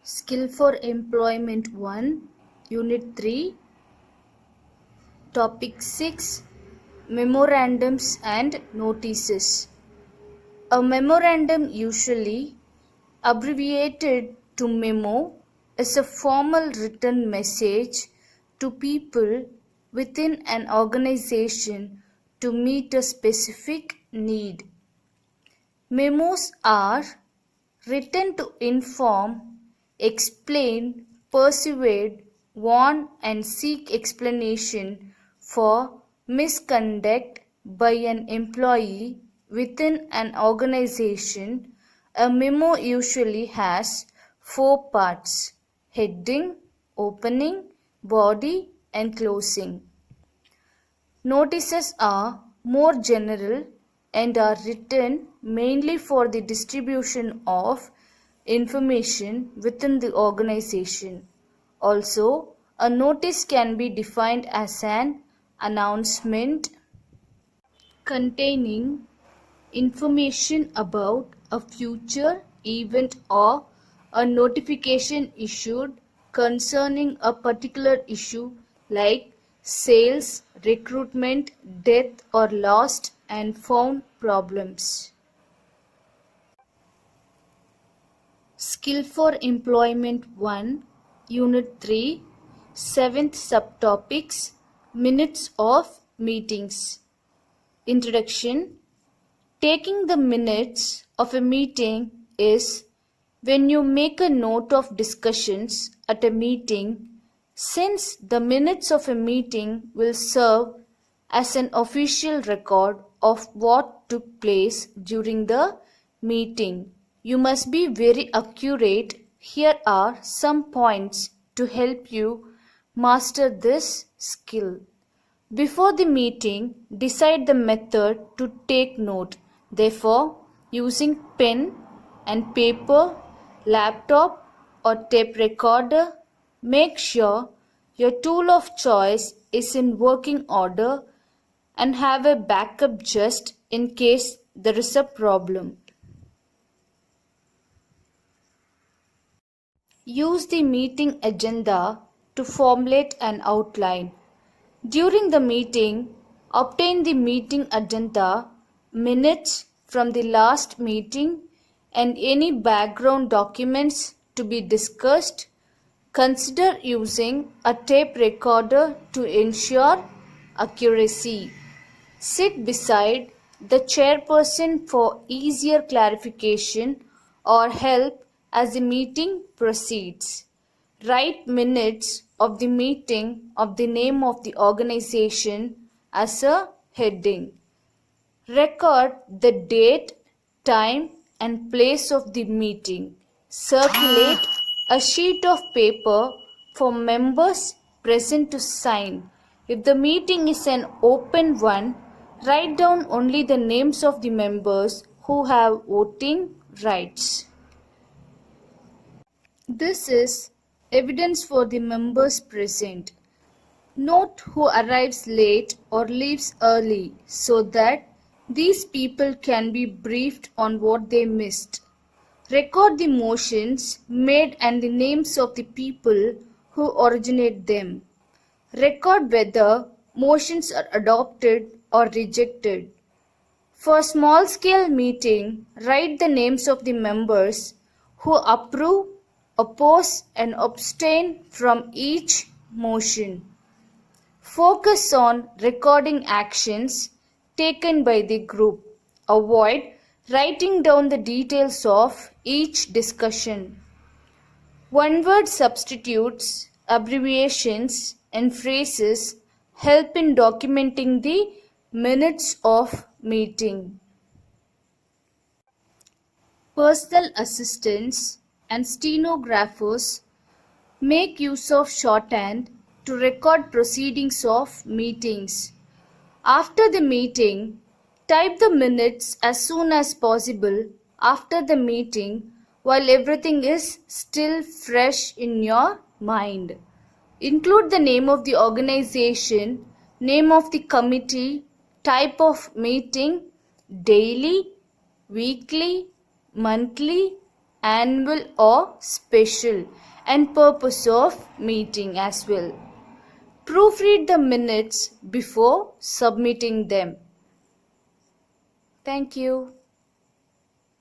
Skill for Employment 1, Unit 3, Topic 6, Memorandums and Notices. A memorandum, usually abbreviated to memo, is a formal written message to people within an organization to meet a specific need. Memos are written to inform, explain, persuade, warn and seek explanation for misconduct by an employee within an organization. A memo usually has 4 parts: heading, opening, body and closing. Notices are more general and are written mainly for the distribution of information within the organization. Also, a notice can be defined as an announcement containing information about a future event or a notification issued concerning a particular issue like sales, recruitment, death or lost and found problems. Skill for Employment 1, Unit 3, 7th Subtopics, Minutes of Meetings. Introduction. Taking the minutes of a meeting is when you make a note of discussions at a meeting, since the minutes of a meeting will serve as an official record of what took place during the meeting. You must be very accurate. Here are some points to help you master this skill. Before the meeting, decide the method to take note. Therefore, using pen and paper, laptop or tape recorder, make sure your tool of choice is in working order and have a backup just in case there is a problem. Use the meeting agenda to formulate an outline. During the meeting, obtain the meeting agenda, minutes from the last meeting, and any background documents to be discussed. Consider using a tape recorder to ensure accuracy. Sit beside the chairperson for easier clarification or help as the meeting proceeds. Write minutes of the meeting of the name of the organization as a heading. Record the date, time and place of the meeting. Circulate a sheet of paper for members present to sign. If the meeting is an open one, write down only the names of the members who have voting rights. This is evidence for the members present. Note who arrives late or leaves early so that these people can be briefed on what they missed. Record the motions made and the names of the people who originate them. Record whether motions are adopted or rejected. For small-scale meeting, write the names of the members who approve, oppose and abstain from each motion. Focus on recording actions taken by the group. Avoid writing down the details of each discussion. One-word substitutes, abbreviations and phrases help in documenting the minutes of meeting. Personal assistants and stenographers make use of shorthand to record proceedings of meetings. After the meeting, type the minutes as soon as possible after the meeting while everything is still fresh in your mind. Include the name of the organization, name of the committee, type of meeting, daily, weekly, monthly, annual or special, and purpose of meeting as well. Proofread the minutes before submitting them. Thank you.